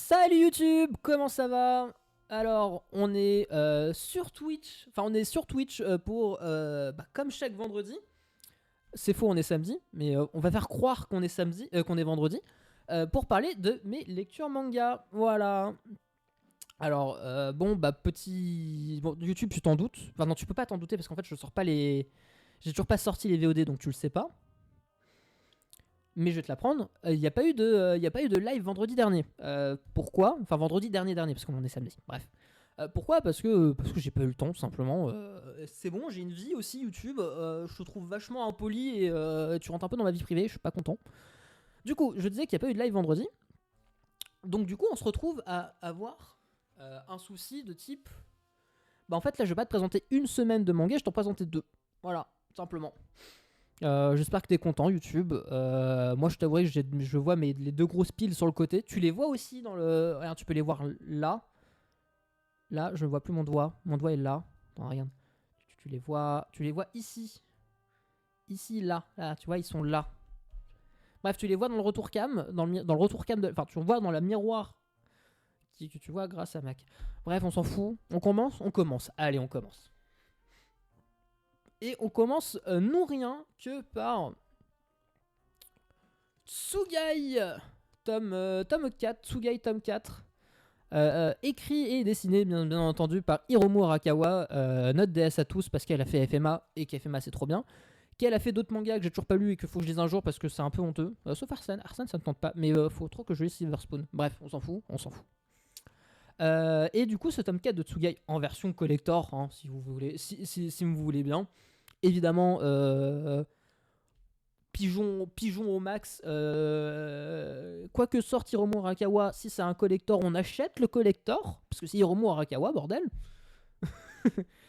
Salut YouTube, comment ça va? Alors, on est sur Twitch, pour, comme chaque vendredi. C'est faux, on est samedi, mais on va faire croire qu'on est samedi, qu'on est vendredi, pour parler de mes lectures manga. Voilà. Alors, YouTube, tu t'en doutes. Enfin, non, tu peux pas t'en douter parce qu'en fait, je sors pas les. J'ai toujours pas sorti les VOD, donc tu le sais pas. Mais je vais te l'apprendre, il n'y a, pas eu de live vendredi dernier. Pourquoi? Enfin, vendredi dernier, parce qu'on est samedi. Bref. Pourquoi? Parce que j'ai pas eu le temps, tout simplement. C'est bon, j'ai une vie aussi, YouTube. Je te trouve vachement impoli et tu rentres un peu dans ma vie privée, je suis pas content. Du coup, je disais qu'il n'y a pas eu de live vendredi. Donc, du coup, on se retrouve à avoir un souci de type. Bah, en fait, là, je vais pas te présenter une semaine de manga, je t'en présenter deux. Voilà, simplement. J'espère que t'es content YouTube. Moi je t'avouerai que je vois les deux grosses piles sur le côté. Tu les vois aussi dans le... Regarde, tu peux les voir là. Là, je ne vois plus mon doigt. Mon doigt est là. Attends, regarde. Tu les vois ici. Ici, là. Là, tu vois, ils sont là. Bref, tu les vois dans le retour cam. Dans le retour cam. Enfin, tu vois dans la miroir que tu vois grâce à Mac. Bref, on s'en fout. On commence. Allez, on commence. Et on commence non rien que par Tsugai tome 4, Tsugai tome 4, écrit et dessiné bien entendu par Hiromu Arakawa, notre déesse à tous parce qu'elle a fait FMA et qu'FMA c'est trop bien, qu'elle a fait d'autres mangas que j'ai toujours pas lu et qu'il faut que je lise un jour parce que c'est un peu honteux, sauf Arsène ça me tente pas, mais faut trop que je lise Silver Spoon, bref on s'en fout. Et du coup ce tome 4 de Tsugai en version collector, hein, si vous voulez, si vous voulez bien, évidemment pigeon au max. Quoi que sorte Hiromu Arakawa, si c'est un collector, on achète le collector. Parce que c'est Hiromu Arakawa, bordel.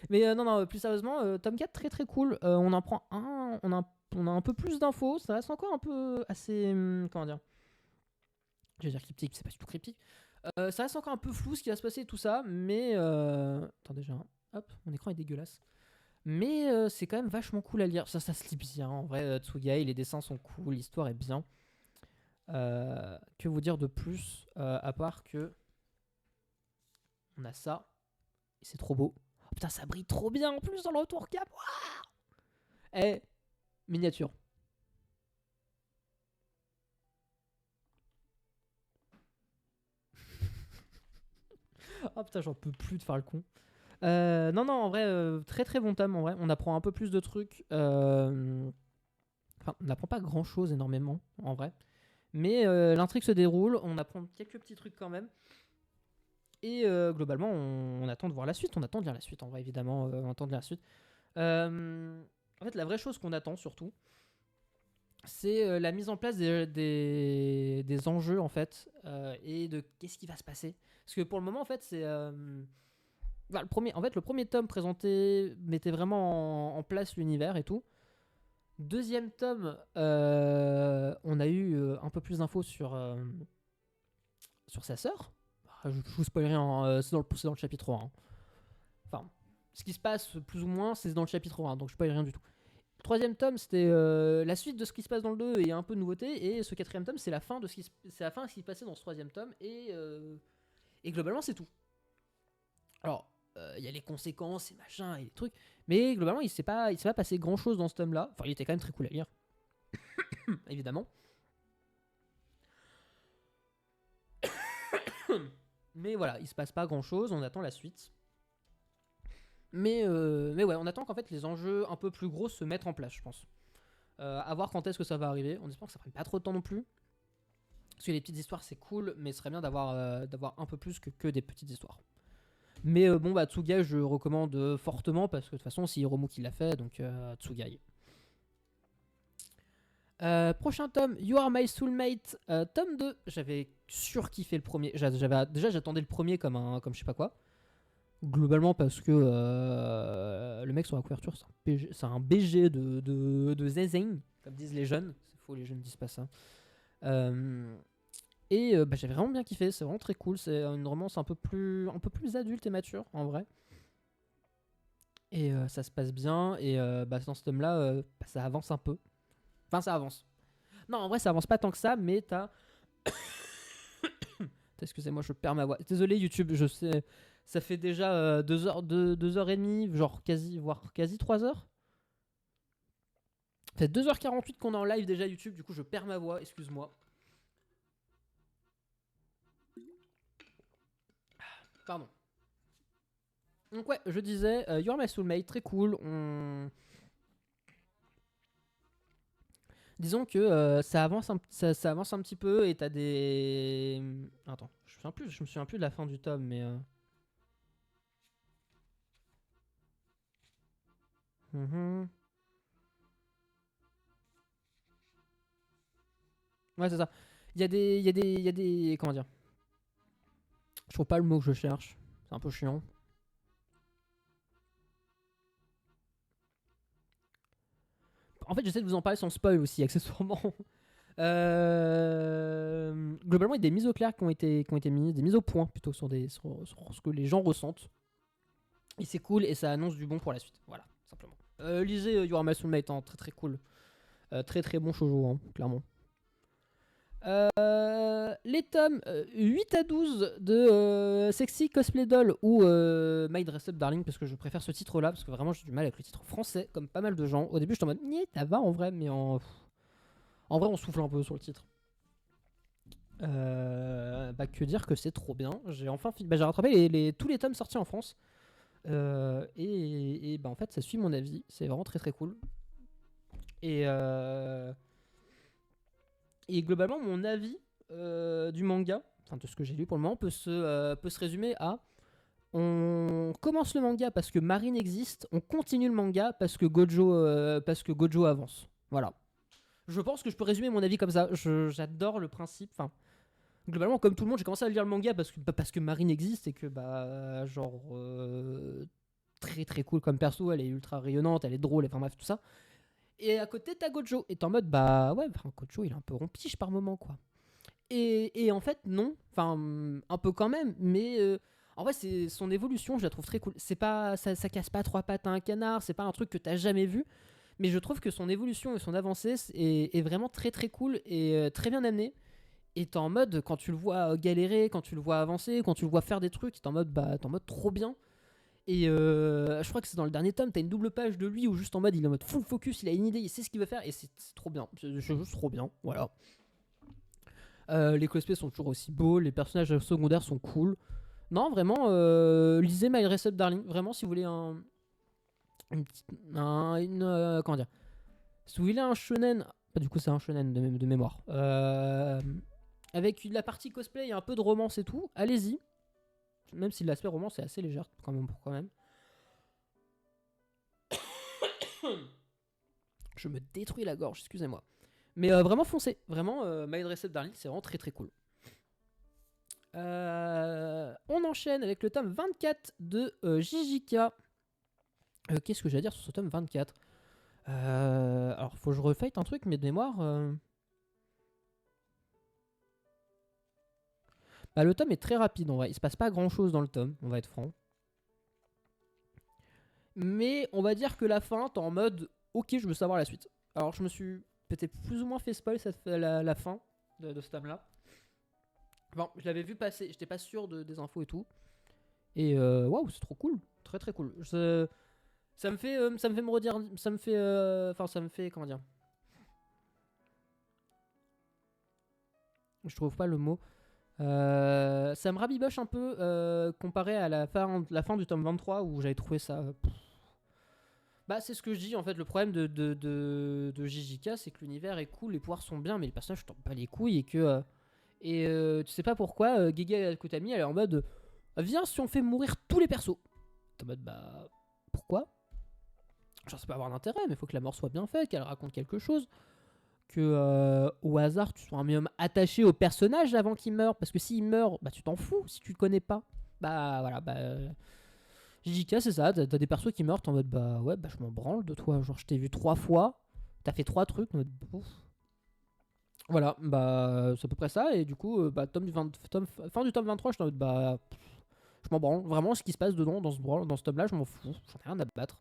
Mais non, plus sérieusement, tome 4, très très cool. On en prend un. On a un peu plus d'infos. Ça reste encore un peu assez. Comment dire? Je vais dire cryptique, c'est pas du tout cryptique. Ça reste encore un peu flou ce qui va se passer et tout ça. Mais. Attends, déjà. Hop, mon écran est dégueulasse. Mais c'est quand même vachement cool à lire. Ça se lit bien. En vrai, Tsugai, les dessins sont cool, l'histoire est bien. Que vous dire de plus à part que on a ça et c'est trop beau. Oh, putain, ça brille trop bien en plus dans le retour cap. Eh, miniature. Oh putain, j'en peux plus de faire le con. Non, en vrai, très très bon tome en vrai. On apprend un peu plus de trucs. Enfin, on n'apprend pas grand chose énormément en vrai. Mais l'intrigue se déroule, on apprend quelques petits trucs quand même. Et globalement, on attend de voir la suite. On attend de lire la suite, en vrai, évidemment. On attend de lire la suite. En fait, la vraie chose qu'on attend, surtout, c'est la mise en place des enjeux, en fait, et de qu'est-ce qui va se passer. Parce que pour le moment, en fait, c'est... le premier tome présenté mettait vraiment en place l'univers et tout. Deuxième tome, on a eu un peu plus d'infos sur sa sœur. Je vous spoil rien, c'est dans le chapitre 1. Enfin, ce qui se passe plus ou moins, c'est dans le chapitre 1, donc je spoil rien du tout. Le troisième tome, c'était la suite de ce qui se passe dans le 2 et un peu de nouveauté. Et ce quatrième tome, c'est la fin de ce qui se passait dans ce troisième tome. Et globalement, c'est tout. Alors, il y a les conséquences et machin et les trucs. Mais globalement, il s'est pas passé grand chose dans ce tome-là. Enfin, il était quand même très cool à lire. Évidemment. Mais voilà, il se passe pas grand chose, on attend la suite. Mais ouais, on attend qu'en fait les enjeux un peu plus gros se mettent en place, je pense. À voir quand est-ce que ça va arriver. On espère que ça prenne pas trop de temps non plus. Parce que les petites histoires c'est cool, mais ce serait bien d'avoir un peu plus que des petites histoires. Mais Tsugai je recommande fortement parce que de toute façon c'est Hiromu qui l'a fait, donc Tsugai. Prochain tome, You Are My Soulmate, tome 2. J'avais surkiffé le premier. Déjà, j'attendais le premier comme je sais pas quoi. Globalement, parce que le mec sur la couverture, c'est un BG de Zezeng, comme disent les jeunes. C'est faux, les jeunes disent pas ça. J'avais vraiment bien kiffé. C'est vraiment très cool. C'est une romance un peu plus adulte et mature, en vrai. Et ça se passe bien. Et dans ce tome-là, ça avance un peu. Enfin, ça avance. Non, en vrai, ça avance pas tant que ça, mais t'as Excusez-moi, je perds ma voix. Désolé YouTube, je sais. Ça fait déjà 2 heures et demie, genre voire quasi 3 heures. Ça fait 2h48 qu'on est en live déjà YouTube, du coup je perds ma voix, excuse-moi. Pardon. Donc ouais, je disais, You Are My Soulmate, très cool. Disons que ça avance ça avance un petit peu et t'as des... Attends, je me souviens plus de la fin du tome, mais... Ouais, c'est ça. Il y a des... Comment dire? Je trouve pas le mot que je cherche. C'est un peu chiant. En fait, j'essaie de vous en parler sans spoil aussi, accessoirement. Globalement, il y a des mises au clair qui ont été mises, des mises au point plutôt sur ce que les gens ressentent. Et c'est cool et ça annonce du bon pour la suite. Voilà, simplement. Lisez You Are My Soulmate, hein, très très cool. Très très bon shoujo, hein, clairement. Les tomes 8 à 12 de Sexy Cosplay Doll ou My Dress Up Darling, parce que je préfère ce titre là, parce que vraiment j'ai du mal avec le titre français, comme pas mal de gens. Au début j'étais en mode, ça va en vrai, mais en vrai on souffle un peu sur le titre. Que dire que c'est trop bien. J'ai enfin j'ai rattrapé tous les tomes sortis en France. Et en fait ça suit mon avis, c'est vraiment très très cool. Et globalement, mon avis du manga, enfin de ce que j'ai lu pour le moment, peut se résumer à: on commence le manga parce que Marine existe, on continue le manga parce que Gojo avance. Voilà. Je pense que je peux résumer mon avis comme ça. J'adore le principe. Enfin, globalement, comme tout le monde, j'ai commencé à lire le manga parce que Marine existe et que très très cool comme perso, elle est ultra rayonnante, elle est drôle, enfin bref tout ça. Et à côté, t'as Gojo. Et t'es en mode, Gojo, il est un peu rompiche par moment, quoi. Et en fait, non. Enfin, un peu quand même. Mais en vrai, c'est son évolution, je la trouve très cool. C'est pas, ça casse pas trois pattes à un canard. C'est pas un truc que t'as jamais vu. Mais je trouve que son évolution et son avancée est vraiment très très cool et très bien amené. Et t'es en mode, quand tu le vois galérer, quand tu le vois avancer, quand tu le vois faire des trucs, t'es en mode trop bien. Et je crois que c'est dans le dernier tome, t'as une double page de lui où juste en mode il est en mode full focus, il a une idée, il sait ce qu'il veut faire et c'est trop bien. C'est juste trop bien, voilà. Les cosplays sont toujours aussi beaux, les personnages secondaires sont cool. Non, vraiment, lisez My Dress Up Darling. Vraiment, si vous voulez comment dire, si vous voulez un shonen, du coup c'est un shonen de mémoire, avec la partie cosplay et un peu de romance et tout, allez-y. Même si l'aspect romance est assez légère quand même. Je me détruis la gorge, excusez-moi. Mais vraiment foncez. Vraiment, My Dress Up Darling, c'est vraiment très très cool. On enchaîne avec le tome 24 de JJK. Qu'est-ce que j'ai à dire sur ce tome 24 Alors, faut que je refate un truc, mais de mémoire... le tome est très rapide, en vrai. Il se passe pas grand-chose dans le tome, on va être franc. Mais on va dire que la fin, t'es en mode, ok, je veux savoir la suite. Alors, je me suis peut-être plus ou moins fait spoil la fin de ce tome-là. Bon, je l'avais vu passer, j'étais pas sûr des infos et tout. Et waouh, c'est trop cool, très très cool. Ça me fait me redire, ça me fait, comment dire, je trouve pas le mot. Ça me rabiboche un peu comparé à la fin du tome 23 où j'avais trouvé ça. C'est ce que je dis en fait. Le problème de JJK, c'est que l'univers est cool, les pouvoirs sont bien, mais les personnages tombent pas les couilles et que. Tu sais pas pourquoi Gege Kotami elle est en mode viens si on fait mourir tous les persos. T'es en mode pourquoi? Genre ça peut avoir d'intérêt mais faut que la mort soit bien faite, qu'elle raconte quelque chose, que au hasard tu sois un minimum attaché au personnage avant qu'il meure, parce que s'il meurt tu t'en fous si tu le connais pas. JJK c'est ça, t'as des persos qui meurent, t'es en mode je m'en branle de toi, genre je t'ai vu 3 fois, t'as fait 3 trucs, en mode voilà, c'est à peu près ça. Et du coup, fin du tome 23, je suis en mode je m'en branle. Vraiment, ce qui se passe dedans, dans ce tome-là, je m'en fous. J'en ai rien à battre.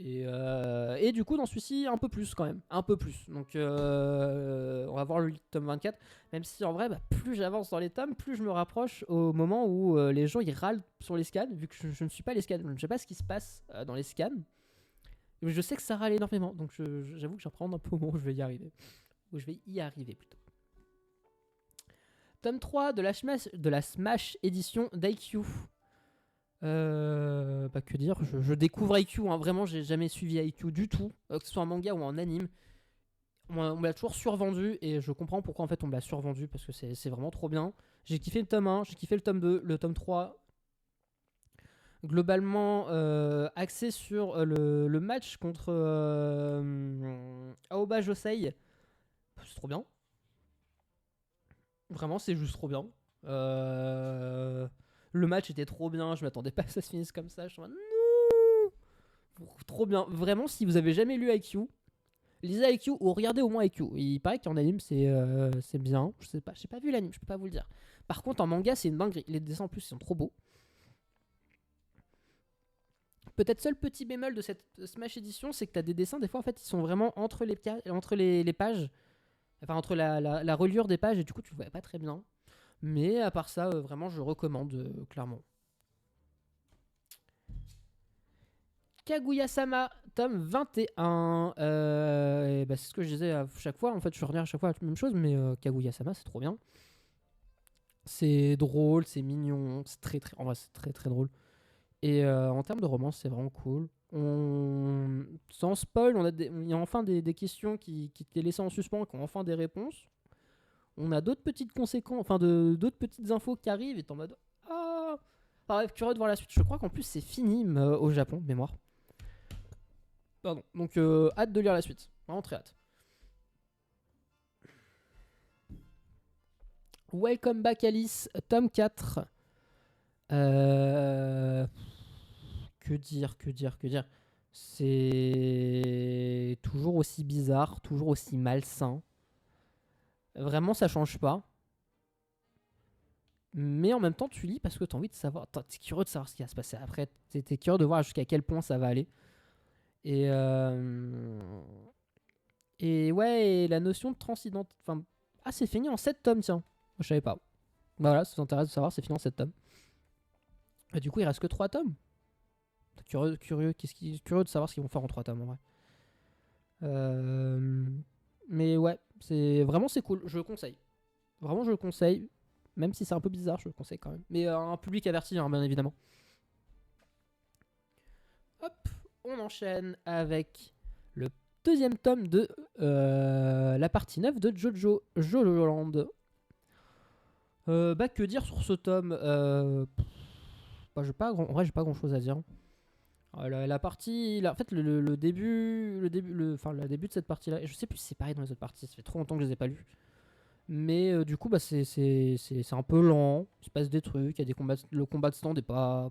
Et du coup, dans celui-ci, un peu plus quand même. Un peu plus. Donc, on va voir le tome 24. Même si, en vrai, bah, plus j'avance dans les tomes, plus je me rapproche au moment où les gens ils râlent sur les scans. Vu que je ne suis pas les scans, je ne sais pas ce qui se passe dans les scans. Mais je sais que ça râle énormément. Donc, j'avoue que j'apprends un peu au moment où je vais y arriver. Où je vais y arriver plutôt. Tome 3 de la Smash édition d'IQ. Bah que dire, je découvre IQ, hein. Vraiment j'ai jamais suivi IQ du tout, que ce soit en manga ou en anime. On me l'a toujours survendu et je comprends pourquoi en fait on me l'a survendu parce que c'est vraiment trop bien. J'ai kiffé le tome 1, j'ai kiffé le tome 2, le tome 3. Globalement axé sur le match contre Aoba Josei. C'est trop bien. Vraiment c'est juste trop bien. Le match était trop bien, je m'attendais pas que ça se finisse comme ça. Je suis en mode, trop bien. Vraiment, si vous avez jamais lu IQ, lisez IQ ou regardez au moins IQ. Il paraît qu'en anime, c'est bien. Je sais pas, j'ai pas vu l'anime, je peux pas vous le dire. Par contre, en manga, c'est une dinguerie. Les dessins en plus, ils sont trop beaux. Peut-être seul petit bémol de cette Smash édition, c'est que t'as des dessins, des fois, en fait, ils sont vraiment entre les pages. Enfin, entre la reliure des pages, et du coup, tu le vois pas très bien. Mais à part ça, vraiment, je recommande, clairement. Kaguya-sama, tome 21. Et bah, c'est ce que je disais à chaque fois. En fait, je reviens à chaque fois à la même chose, mais Kaguya-sama, c'est trop bien. C'est drôle, c'est mignon, c'est en vrai, c'est très très drôle. Et en termes de romance, c'est vraiment cool. Sans spoil, il y a enfin des questions qui t'étaient laissées en suspens, qui ont enfin des réponses. On a d'autres petites conséquences, enfin d'autres petites infos qui arrivent, et t'es en mode ah. Enfin, bref, curieux de voir la suite. Je crois qu'en plus c'est fini au Japon, de mémoire. Pardon. Donc, hâte de lire la suite. Vraiment très hâte. Welcome Back Alice, tome 4. Que dire. C'est toujours aussi bizarre, toujours aussi malsain. Vraiment, ça change pas. Mais en même temps, tu lis parce que t'as envie de savoir. T'es curieux de savoir ce qui va se passer après. T'es curieux de voir jusqu'à quel point ça va aller. Et ouais, et la notion de transident. Enfin, ah, c'est fini en 7 tomes, tiens. Je savais pas. Bah voilà, ça vous intéresse de savoir, c'est fini en 7 tomes. Et du coup, il reste que 3 tomes. Curieux de savoir ce qu'ils vont faire en 3 tomes en vrai. Mais ouais, c'est cool, je le conseille. Vraiment, je le conseille. Même si c'est un peu bizarre, je le conseille quand même. Mais un public averti, hein, bien évidemment. Hop, on enchaîne avec le deuxième tome de la partie 9 de Jojo Land. Bah, que dire sur ce tome bah, en vrai, j'ai pas grand chose à dire. La partie, en fait, le début de cette partie-là, je sais plus si c'est pareil dans les autres parties, ça fait trop longtemps que je les ai pas lus. Mais du coup, bah, c'est un peu lent, il se passe des trucs, il y a des combats, le combat de stand est pas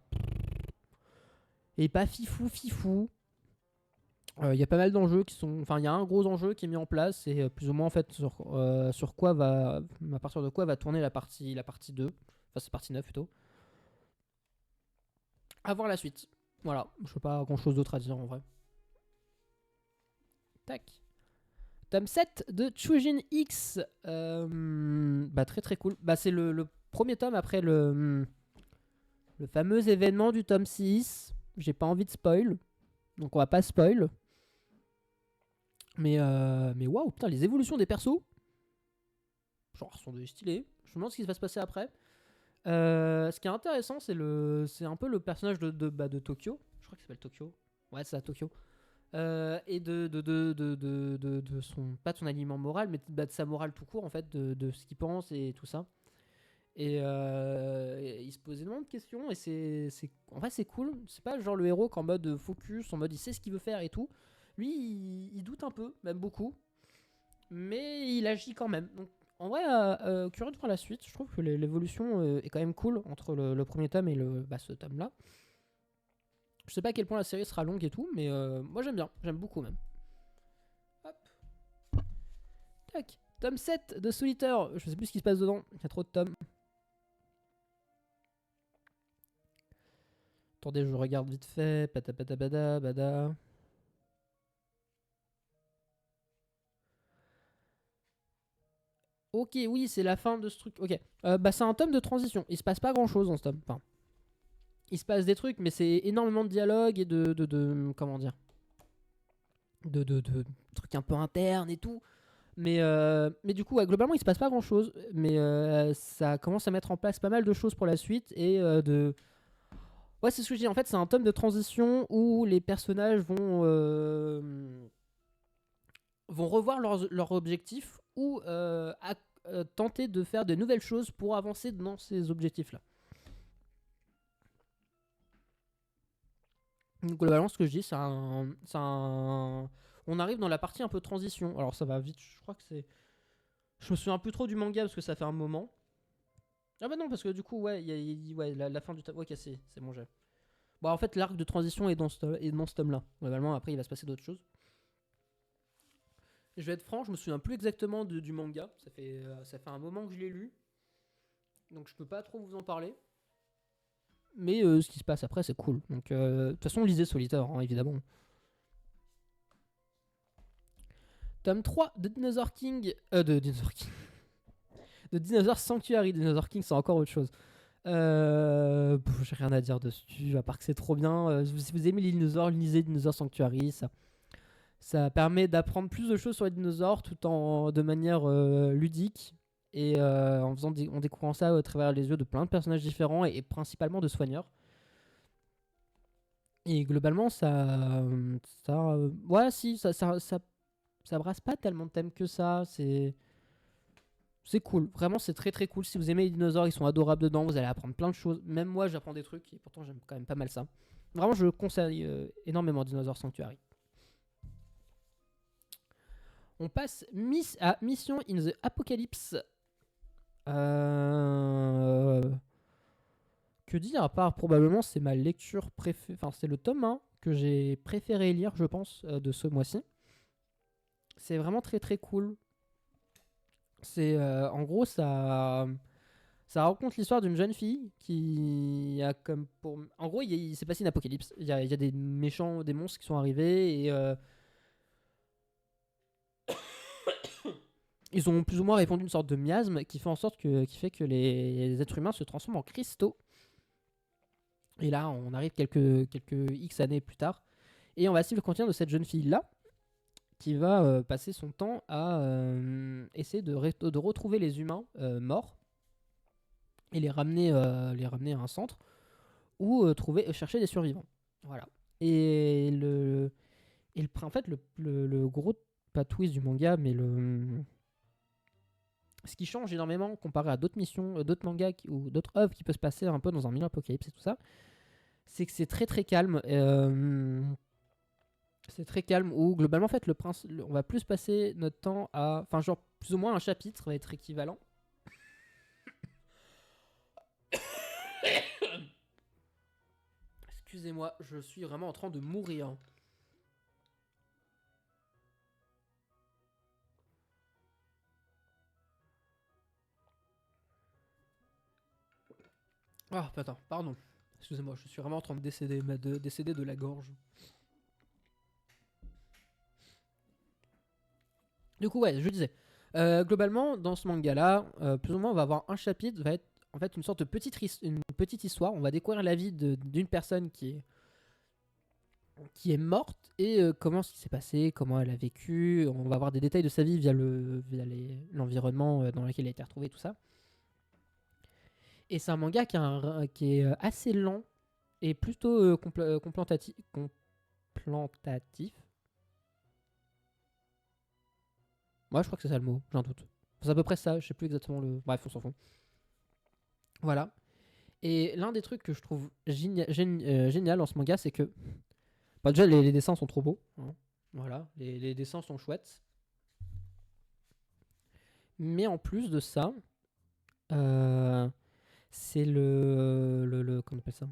fifou. Il y a pas mal d'enjeux qui sont, enfin, il y a un gros enjeu qui est mis en place, et plus ou moins en fait sur quoi à partir de quoi va tourner la partie 2, enfin c'est partie 9 plutôt. À voir la suite. Voilà, je sais pas grand chose d'autre à dire en vrai. Tac. Tome 7 de Chujin X. Bah très très cool. Bah c'est le premier tome après le fameux événement du tome 6. J'ai pas envie de spoil. Donc on va pas spoil. Mais waouh, putain, les évolutions des persos. Genre, sont stylés. Je me demande ce qui va se passer après. Ce qui est intéressant, c'est un peu le personnage de Tokyo. Je crois qu'il s'appelle Tokyo. Ouais, c'est ça, Tokyo. Et de son, pas de son aliment moral, mais de sa morale tout court, en fait, de ce qu'il pense et tout ça. Et il se pose énormément de questions, et en fait, c'est cool. C'est pas genre le héros qu'en mode focus, en mode il sait ce qu'il veut faire et tout. Lui, il doute un peu, même beaucoup, mais il agit quand même. Donc, en vrai, curieux de voir la suite. Je trouve que l'évolution est quand même cool entre le premier tome et ce tome-là. Je sais pas à quel point la série sera longue et tout, mais moi j'aime bien, j'aime beaucoup même. Hop. Tac. Tome 7 de Solitaire. Je sais plus ce qui se passe dedans, il y a trop de tomes. Attendez, je regarde vite fait. Pata pata bada bada. Ok, oui, c'est la fin de ce truc. Ok. C'est un tome de transition. Il se passe pas grand chose dans ce tome. Enfin, il se passe des trucs, mais c'est énormément de dialogue et comment dire, de trucs un peu internes et tout. Mais du coup, ouais, globalement, il se passe pas grand chose. Mais ça commence à mettre en place pas mal de choses pour la suite. Ouais, c'est ce que je dis. En fait, c'est un tome de transition où les personnages vont revoir leurs objectifs ou tenter de faire de nouvelles choses pour avancer dans ces objectifs-là. Donc, globalement, ce que je dis, on arrive dans la partie un peu transition. Alors, ça va vite. Je crois que c'est. Je me souviens plus trop du manga parce que ça fait un moment. Ah bah non, parce que du coup, ouais, ouais la fin du tome. Ok, c'est bon, j'ai. Bon, en fait, l'arc de transition est dans ce tome-là. Globalement, après, il va se passer d'autres choses. Je vais être franc, je me souviens plus exactement du manga. Ça fait un moment que je l'ai lu. Donc, je peux pas trop vous en parler. Mais ce qui se passe après, c'est cool. Donc, de toute façon, lisez Solitaire, hein, évidemment. Tome 3 de Dinosaur King. De Dinosaur King. De Dinosaur Sanctuary. Dinosaur King, c'est encore autre chose. J'ai rien à dire dessus, à part que c'est trop bien. Si vous aimez les dinosaures, lisez Dinosaur Sanctuary. Ça permet d'apprendre plus de choses sur les dinosaures tout de manière ludique. Et en découvrant ça à travers les yeux de plein de personnages différents et principalement de soigneurs. Et globalement, ouais, si, ça brasse pas tellement de thèmes que ça. C'est cool. Vraiment, c'est très très cool. Si vous aimez les dinosaures, ils sont adorables dedans. Vous allez apprendre plein de choses. Même moi, j'apprends des trucs et pourtant, j'aime quand même pas mal ça. Vraiment, je conseille énormément Dinosaur Sanctuary. On passe à Mission in the Apocalypse. Que dire à part probablement c'est ma lecture préférée. Enfin, c'est le tome 1 que j'ai préféré lire, je pense, de ce mois-ci. C'est vraiment très très cool. En gros, ça raconte l'histoire d'une jeune fille qui a comme pour. En gros, il s'est passé une apocalypse. Il y a des méchants, des monstres qui sont arrivés et ils ont plus ou moins répandu une sorte de miasme qui fait que les êtres humains se transforment en cristaux. Et là, on arrive quelques X années plus tard. Et on va suivre le quotidien de cette jeune fille-là qui va passer son temps à essayer de retrouver les humains morts et les ramener à un centre ou chercher des survivants. Voilà. En fait, le gros pas twist du manga, mais ce qui change énormément comparé à d'autres missions, d'autres mangas ou d'autres œuvres qui peuvent se passer un peu dans un milieu apocalypse et tout ça, c'est que c'est très très calme. C'est très calme où globalement en fait on va plus passer notre temps à, enfin genre plus ou moins un chapitre va être équivalent. Excusez-moi, je suis vraiment en train de mourir. Ah, attends, pardon. Excusez-moi, je suis vraiment en train de décéder de la gorge. Du coup, ouais, je disais. Globalement, dans ce manga-là, plus ou moins, on va avoir un chapitre, va être en fait une sorte de une petite histoire. On va découvrir la vie d'une personne qui est morte et comment ce qui s'est passé, comment elle a vécu. On va avoir des détails de sa vie via l'environnement dans lequel elle a été retrouvée, tout ça. Et c'est un manga qui est assez lent et plutôt complantatif. Moi, je crois que c'est ça le mot, j'ai un doute. C'est à peu près ça, je sais plus exactement le. Bref, on s'en fout. Voilà. Et l'un des trucs que je trouve génial en ce manga, c'est que. Bah, déjà, les dessins sont trop beaux. Hein. Voilà, les dessins sont chouettes. Mais en plus de ça, c'est comment on appelle ça?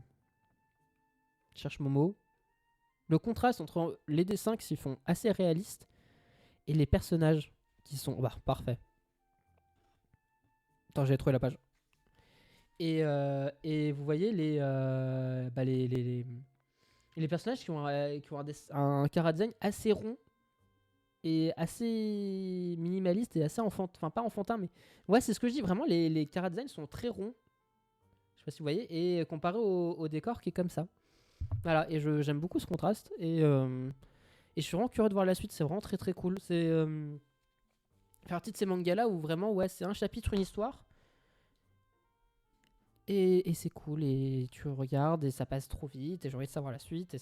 Je cherche mon mot. Le contraste entre les dessins qui s'y font assez réalistes et les personnages qui sont parfaits. Attends, j'ai trouvé la page. Et vous voyez les personnages qui ont un chara-design assez rond est assez minimaliste et assez enfantin. Enfin, pas enfantin, mais. Ouais, c'est ce que je dis. Vraiment, les chara design sont très ronds. Je sais pas si vous voyez. Et comparé au décor qui est comme ça. Voilà, et j'aime beaucoup ce contraste. Et je suis vraiment curieux de voir la suite. C'est vraiment très très cool. C'est. Faire partie de ces mangas là où vraiment, ouais, c'est un chapitre, une histoire. Et c'est cool, et tu regardes, et ça passe trop vite, et j'ai envie de savoir la suite, et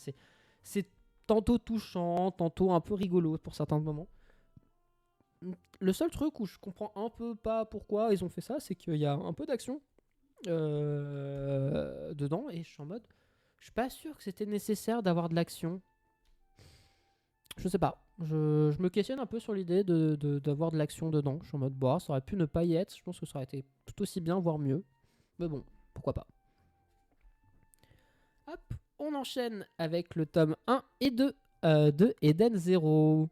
c'est tantôt touchant, tantôt un peu rigolo pour certains moments. Le seul truc où je comprends un peu pas pourquoi ils ont fait ça, c'est qu'il y a un peu d'action dedans, et je suis en mode, je suis pas sûr que c'était nécessaire d'avoir de l'action. Je sais pas, je me questionne un peu sur l'idée d'avoir de l'action dedans. Je suis en mode, bah, ça aurait pu ne pas y être, je pense que ça aurait été tout aussi bien, voire mieux. Mais bon, pourquoi pas. Hop, on enchaîne avec le tome 1 et 2 de Eden Zero.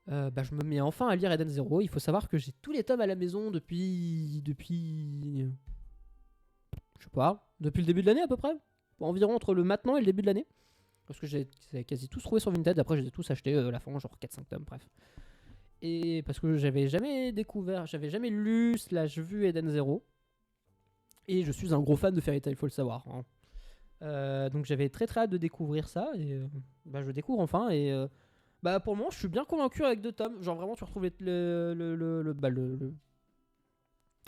Je me mets enfin à lire Eden Zero. Il faut savoir que j'ai tous les tomes à la maison depuis je sais pas, depuis le début de l'année à peu près. Environ entre le maintenant et le début de l'année. Parce que j'ai quasi tous trouvé sur Vinted. Après, je les ai tous achetés à la fin, genre 4-5 tomes, bref. Et parce que j'avais jamais découvert, j'avais jamais lu / vu Eden Zero. Et je suis un gros fan de Fairy Tail, il faut le savoir. Hein. Donc j'avais très très hâte de découvrir ça. Et je découvre enfin. Et pour le moment, je suis bien convaincu avec 2 tomes. Genre vraiment, tu retrouves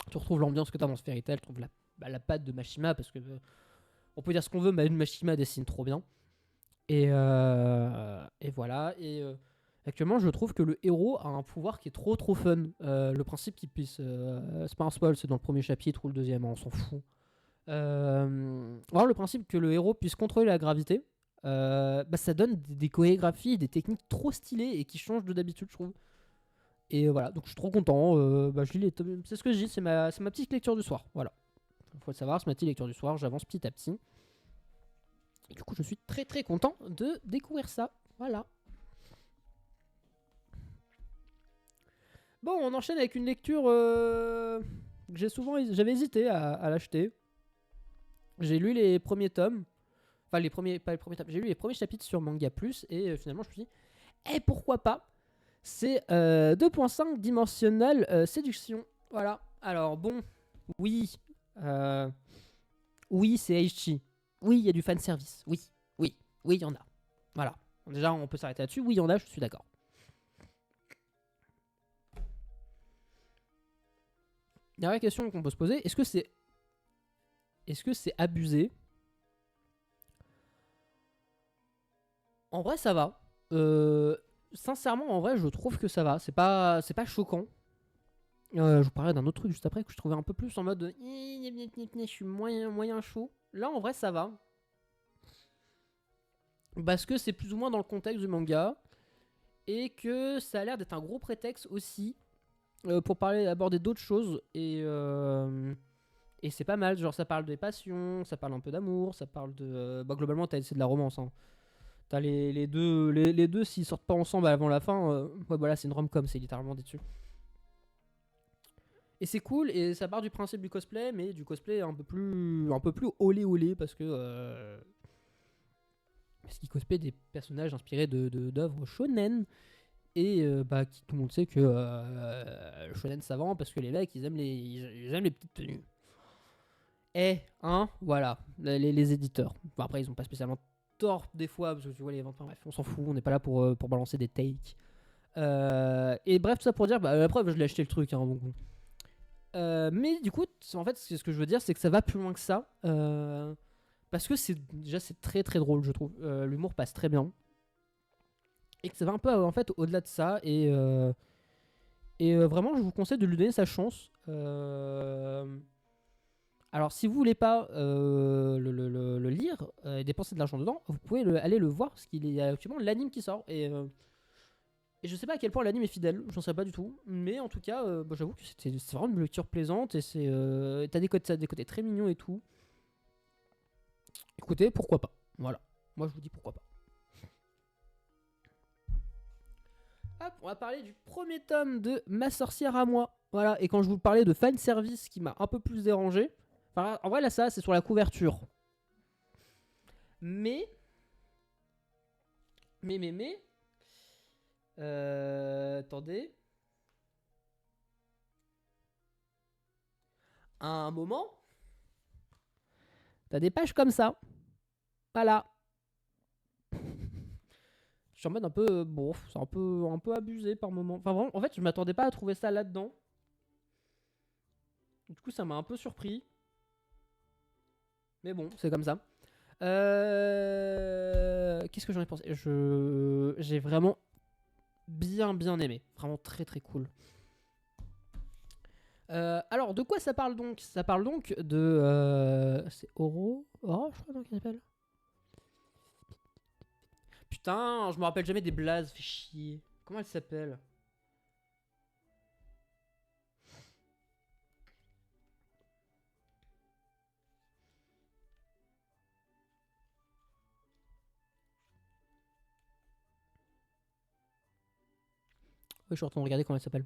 tu retrouves l'ambiance que tu as dans ce Fairy Tail. Tu retrouves la patte de Mashima. Parce que on peut dire ce qu'on veut, mais Mashima dessine trop bien. Et voilà. Et actuellement, je trouve que le héros a un pouvoir qui est trop trop fun. Le principe qu'il puisse. C'est pas un spoil, c'est dans le premier chapitre ou le deuxième, on s'en fout. Le principe que le héros puisse contrôler la gravité, ça donne des chorégraphies, des techniques trop stylées et qui changent de d'habitude, je trouve. Et voilà, donc je suis trop content. Je lis les tomes. C'est ce que je dis, c'est ma petite lecture du soir. Voilà. Faut le savoir, c'est ma petite lecture du soir. J'avance petit à petit. Et du coup, je suis très très content de découvrir ça. Voilà. Bon, on enchaîne avec une lecture que j'avais hésité à l'acheter. J'ai lu les premiers tomes. Enfin, pas les premiers tomes. J'ai lu les premiers chapitres sur Manga Plus. Et finalement, je me suis dit, pourquoi pas. C'est 2.5 dimensionnel séduction. Voilà. Alors, bon, oui. Oui, c'est Aichi. Oui, il y a du fanservice. Oui, il y en a. Voilà. Déjà, on peut s'arrêter là-dessus. Oui, il y en a, je suis d'accord. La vraie question qu'on peut se poser, est-ce que c'est abusé? En vrai, ça va. Sincèrement, en vrai, je trouve que ça va. C'est pas choquant. Je vous parlais d'un autre truc juste après que je trouvais un peu plus en mode je suis moyen chaud. Là, en vrai, ça va. Parce que c'est plus ou moins dans le contexte du manga. Et que ça a l'air d'être un gros prétexte aussi pour aborder d'autres choses. Et c'est pas mal. Genre, ça parle des passions, ça parle un peu d'amour, ça parle de. Globalement, c'est de la romance. Hein. T'as les deux, s'ils sortent pas ensemble avant la fin, voilà, c'est une rom-com, c'est littéralement dit dessus. Et c'est cool, et ça part du principe du cosplay, mais du cosplay un peu plus olé parce que parce qu'il cosplay des personnages inspirés d'œuvres shonen. Et tout le monde sait que le shonen ça vend parce que les mecs ils aiment les petites tenues. Voilà, les éditeurs. Bon, après ils ont pas spécialement tort des fois parce que tu vois les ventes, bref, on s'en fout, on n'est pas là pour balancer des takes. Et bref, tout ça pour dire, la preuve, je l'ai acheté le truc. Hein, donc. Mais du coup, en fait, ce que je veux dire, c'est que ça va plus loin que ça. Parce que c'est très très drôle, je trouve. L'humour passe très bien. Et que ça va un peu en fait au-delà de ça. Et vraiment, je vous conseille de lui donner sa chance. Alors, si vous voulez pas le lire et dépenser de l'argent dedans, vous pouvez aller le voir parce qu'il y a actuellement l'anime qui sort. Et je sais pas à quel point l'anime est fidèle, j'en sais pas du tout. Mais en tout cas, j'avoue que c'est vraiment une lecture plaisante. Et t'as des côtés très mignons et tout. Écoutez, pourquoi pas. Voilà. Moi, je vous dis pourquoi pas. Hop, on va parler du premier tome de Ma sorcière à moi. Voilà, et quand je vous parlais de fanservice qui m'a un peu plus dérangé, enfin, en vrai, là, ça, c'est sur la couverture. Mais. Attendez. À un moment, t'as des pages comme ça. Voilà. Je suis en mode un peu. Bon, c'est un peu abusé par moment. Enfin, vraiment, en fait, je m'attendais pas à trouver ça là-dedans. Du coup, ça m'a un peu surpris. Mais bon, c'est comme ça. Qu'est-ce que j'en ai pensé? J'ai vraiment bien aimé. Vraiment très très cool. Alors, de quoi ça parle donc? Ça parle donc de... c'est Oro? Oro, je crois donc qu'il s'appelle. Putain, je me rappelle jamais des blazes, fait chier. Comment elle s'appelle? Oui, je suis en train de regarder comment elle s'appelle.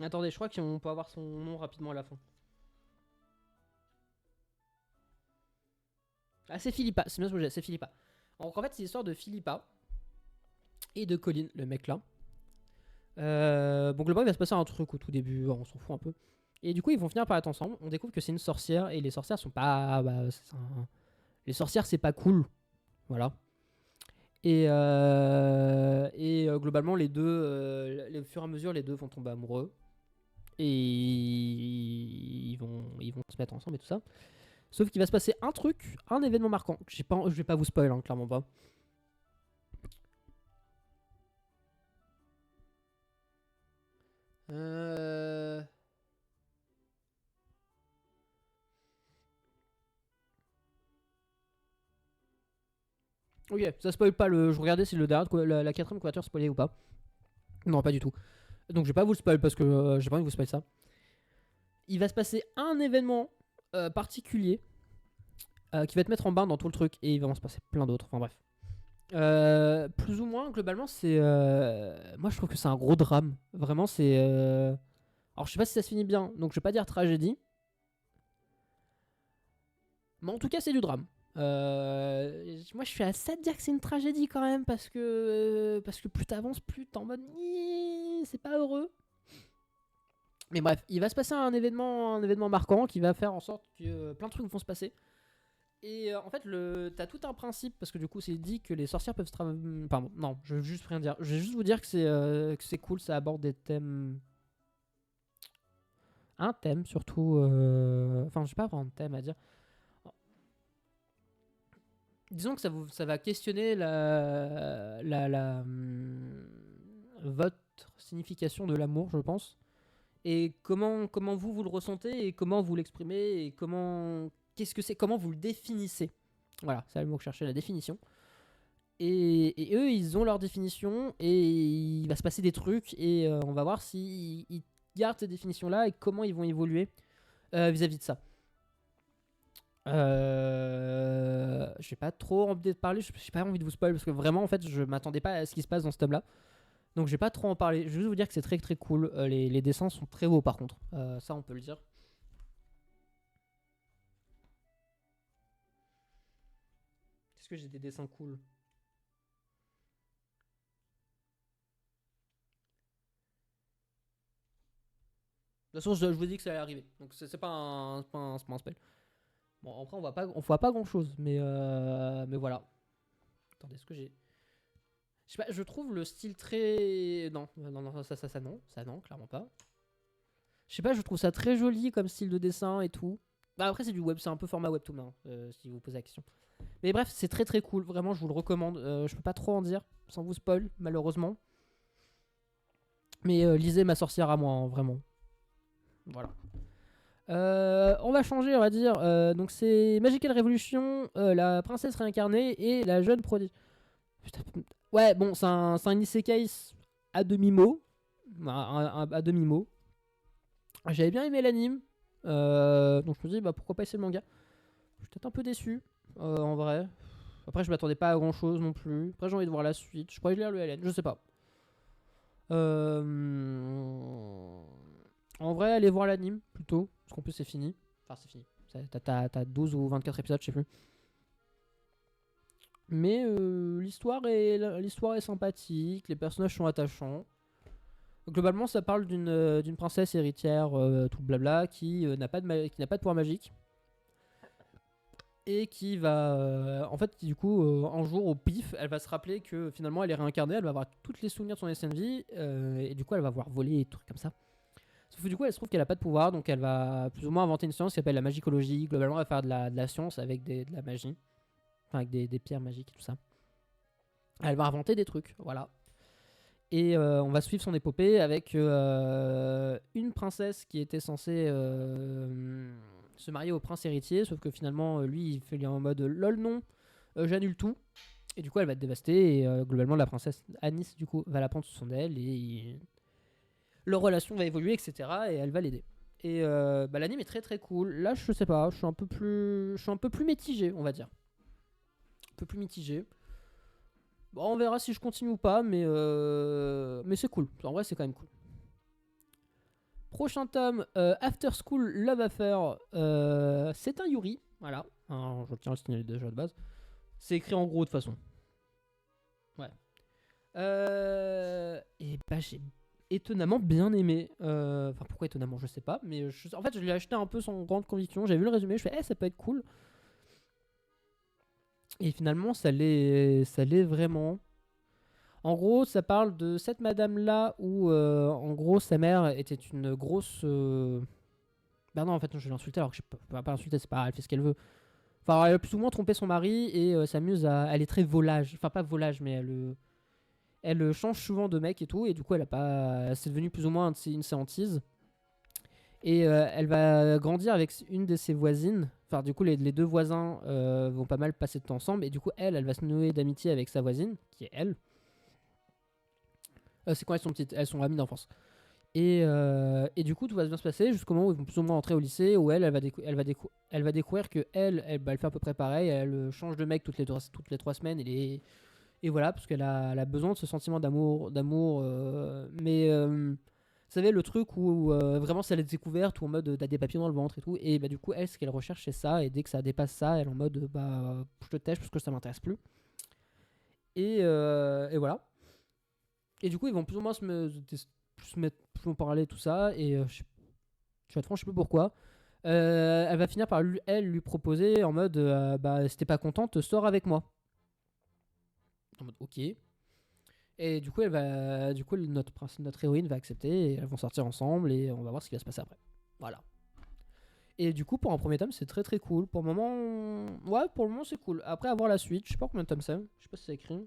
Attendez, je crois qu'on peut avoir son nom rapidement à la fin. Ah, c'est Philippa, c'est bien ce que j'ai, c'est Philippa. Donc en fait, c'est l'histoire de Philippa et de Colin, le mec là. Bon, globalement, il va se passer un truc au tout début, on s'en fout un peu. Et du coup, ils vont finir par être ensemble. On découvre que c'est une sorcière et les sorcières sont pas. Les sorcières, c'est pas cool. Voilà. Globalement, les deux, au fur et à mesure, les deux vont tomber amoureux. Et ils vont se mettre ensemble et tout ça. Sauf qu'il va se passer un truc, un événement marquant. Je vais pas vous spoil, hein, clairement pas. Euh... Ok, ça spoil pas le. Je regardais si le dernier, la quatrième couverture spoilait ou pas. Non, pas du tout. Donc je vais pas vous le spoil parce que j'ai pas envie de vous spoil ça. Il va se passer un événement particulier qui va te mettre en bain dans tout le truc et il va en se passer plein d'autres. Enfin bref. Plus ou moins, globalement, c'est. Moi je trouve que c'est un gros drame. Vraiment, c'est. Alors je sais pas si ça se finit bien, donc je vais pas dire tragédie. Mais en tout cas, c'est du drame. Moi, je suis assez à dire que c'est une tragédie quand même parce que plus t'avances, plus t'es en mode c'est pas heureux. Mais bref, il va se passer un événement marquant qui va faire en sorte que plein de trucs vont se passer. Et en fait, t'as tout un principe parce que du coup, c'est dit que les sorcières peuvent se travailler. Pardon, non, je veux juste rien dire. Je vais juste vous dire que c'est cool, ça aborde des thèmes. Un thème surtout. Enfin, je sais pas vraiment de thème à dire. Disons que ça va questionner votre signification de l'amour, je pense. Et comment vous le ressentez et comment vous l'exprimez et qu'est-ce que c'est, comment vous le définissez. Voilà, c'est le mot que je cherchais, la définition. Et eux, ils ont leur définition et il va se passer des trucs et on va voir s'ils gardent ces définitions-là et comment ils vont évoluer vis-à-vis de ça. J'ai pas trop envie de parler, j'ai pas envie de vous spoiler parce que vraiment en fait je m'attendais pas à ce qui se passe dans ce tome là. Donc je vais pas trop en parler, je vais juste vous dire que c'est très très cool. Les dessins sont très beaux par contre, ça on peut le dire. Est-ce que j'ai des dessins cool? De toute façon je vous dis que ça allait arriver, donc c'est pas un spoil. Bon après on voit pas grand chose, mais voilà. Attendez, est-ce que j'ai... Je sais pas, je trouve le style très... Non, ça non, clairement pas. Je sais pas, je trouve ça très joli comme style de dessin et tout. Bah après c'est du web, c'est un peu format webtoon hein, si vous posez la question. Mais bref, c'est très très cool, vraiment je vous le recommande. Je peux pas trop en dire sans vous spoil malheureusement. Mais lisez Ma sorcière à moi, hein, vraiment. Voilà. On va changer, on va dire. Donc c'est Magical Revolution, la princesse réincarnée et la jeune prodige. Putain, ouais, bon, c'est un isekai à demi-mot. À demi-mot. J'avais bien aimé l'anime. Donc je me dis, bah pourquoi pas essayer le manga. Je suis peut-être un peu déçu, en vrai. Après, je m'attendais pas à grand chose non plus. Après, j'ai envie de voir la suite. Je pourrais lire le LN, je sais pas. En vrai, allez voir l'anime plutôt. Parce qu'en plus c'est fini. Enfin c'est fini. T'as 12 ou 24 épisodes, je sais plus. Mais l'histoire est sympathique, les personnages sont attachants. Globalement, ça parle d'une princesse héritière, tout blabla, qui n'a pas de pouvoir magique. Et qui va. En fait, du coup, un jour, au pif, elle va se rappeler que finalement, elle est réincarnée, elle va avoir toutes les souvenirs de son ancienne vie, et du coup, elle va voir voler et trucs comme ça. Sauf que du coup, elle se trouve qu'elle a pas de pouvoir, donc elle va plus ou moins inventer une science qui s'appelle la magicologie. Globalement, elle va faire de la science avec de la magie. Enfin, avec des pierres magiques et tout ça. Elle va inventer des trucs, voilà. Et on va suivre son épopée avec une princesse qui était censée se marier au prince héritier, sauf que finalement, lui, il fait en mode lol non, j'annule tout. Et du coup, elle va être dévastée. Et globalement, la princesse Anis, du coup, va la prendre sous son aile et leur relation va évoluer, etc. Et elle va l'aider. Et l'anime est très très cool. Là, je sais pas, je suis un peu plus mitigé, on va dire. Un peu plus mitigé. Bon, on verra si je continue ou pas, mais c'est cool. En vrai, c'est quand même cool. Prochain tome, After School Love Affair. C'est un Yuri. Voilà. Alors, je tiens à le signaler déjà de base. C'est écrit en gros de toute façon. Ouais. Et bah, j'ai étonnamment bien aimé. Enfin, pourquoi étonnamment, je sais pas. Mais en fait, je l'ai acheté un peu sans grande conviction. J'ai vu le résumé, je fais, ça peut être cool. Et finalement, ça l'est vraiment. En gros, ça parle de cette madame-là où, en gros, sa mère était une grosse. Ben non, en fait, je vais l'insulter alors que je peux pas l'insulter, c'est pas, elle fait ce qu'elle veut. Enfin, elle a plus ou moins trompé son mari et s'amuse à. Elle est très volage. Enfin, pas volage, mais elle change souvent de mec et tout. Et du coup, elle a pas. C'est devenu plus ou moins une de ses hantises. Et elle va grandir avec une de ses voisines. Enfin, du coup, les deux voisins vont pas mal passer de temps ensemble. Et du coup, elle va se nouer d'amitié avec sa voisine, qui est elle. C'est quand elles sont petites, elles sont amies d'enfance. Et du coup, tout va bien se passer jusqu'au moment où ils vont plus ou moins entrer au lycée, où elle va découvrir que elle fait à peu près pareil. Elle change de mec toutes les 3 semaines. Et voilà, parce qu'elle a besoin de ce sentiment d'amour. Mais vous savez, le truc où vraiment c'est la découverte, où en mode t'as des papillons dans le ventre et tout. Et bah, du coup, elle, ce qu'elle recherche, c'est ça. Et dès que ça dépasse ça, elle est en mode je te tèche parce que ça m'intéresse plus. Et voilà. Et du coup, ils vont plus ou moins plus en parler, tout ça. Et je vais être franc, je sais plus pourquoi. Elle va finir par lui proposer en mode si t'es pas contente, sors avec moi. En mode ok. Et du coup, notre héroïne va accepter. Et elles vont sortir ensemble. Et on va voir ce qui va se passer après. Voilà. Et du coup, pour un premier tome, c'est très très cool. Pour le moment, ouais, pour le moment, c'est cool. Après, avoir la suite, je sais pas combien de tomes c'est. Je sais pas si c'est écrit.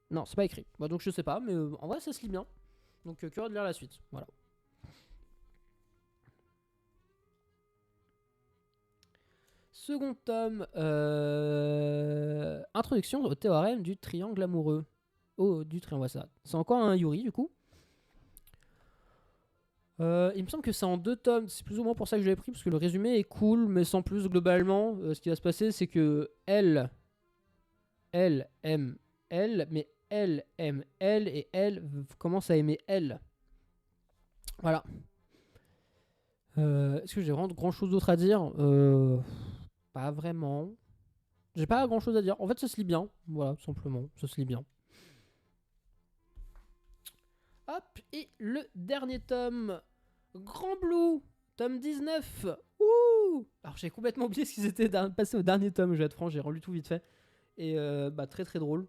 Non, c'est pas écrit. Bah, donc je sais pas, mais en vrai ça se lit bien. Donc curieux de lire la suite. Voilà. Second tome, introduction au théorème du triangle amoureux. Oh, du triangle, ouais, ça. C'est encore un Yuri du coup. Il me semble que c'est en 2 tomes. C'est plus ou moins pour ça que je l'ai pris, parce que le résumé est cool, mais sans plus. Globalement, ce qui va se passer, c'est que elle aime elle, mais elle aime elle, et elle commence à aimer elle. Voilà. Est-ce que j'ai vraiment grand chose d'autre à dire Pas vraiment. J'ai pas grand chose à dire. En fait, ça se lit bien. Voilà, tout simplement. Ça se lit bien. Hop, et le dernier tome. Grand Blue, tome 19. Ouh. Alors, j'ai complètement oublié ce qu'ils étaient passés au dernier tome, je vais être franc. J'ai relu tout vite fait. Et très très drôle.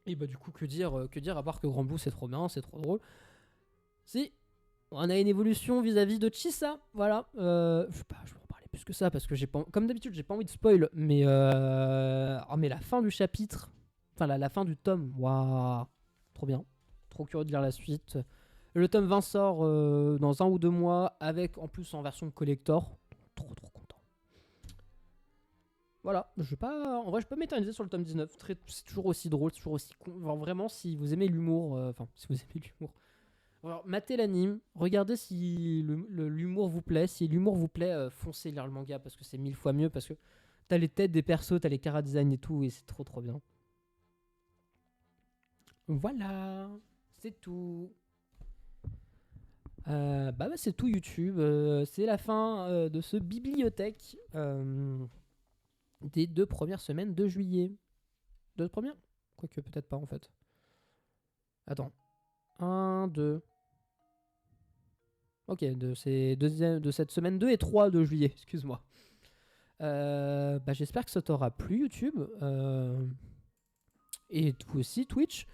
Et du coup, que dire à part que Grand Blue, c'est trop bien, c'est trop drôle. Si, on a une évolution vis-à-vis de Chisa. Voilà. Je vais en parler plus que ça parce que comme d'habitude, j'ai pas envie de spoil. Mais mais la fin du chapitre, enfin la fin du tome, waouh, trop bien. Trop curieux de lire la suite. Le tome 20 sort dans 1 ou 2 mois avec en plus en version collector. Trop content. Voilà, en vrai, je peux pas m'éterniser sur le tome 19. C'est toujours aussi drôle, c'est toujours aussi con. Genre, vraiment, si vous aimez l'humour, si vous aimez l'humour. Alors, matez l'anime, regardez si l'humour vous plaît. Si l'humour vous plaît, foncez lire le manga parce que c'est 1000 fois mieux. Parce que t'as les têtes des persos, t'as les chara-design et tout, et c'est trop bien. Voilà, c'est tout. C'est tout YouTube. C'est la fin de ce bibliothèque des 2 premières semaines de juillet. 2 premières? Quoique peut-être pas en fait. Attends. 1, 2. Ok, de cette semaine 2 et 3 de juillet, excuse-moi. J'espère que ça t'aura plu YouTube. Et vous aussi Twitch.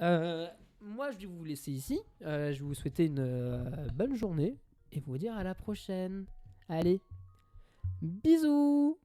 Moi je vais vous laisser ici. Je vais vous souhaiter une bonne journée et vous dire à la prochaine. Allez, bisous.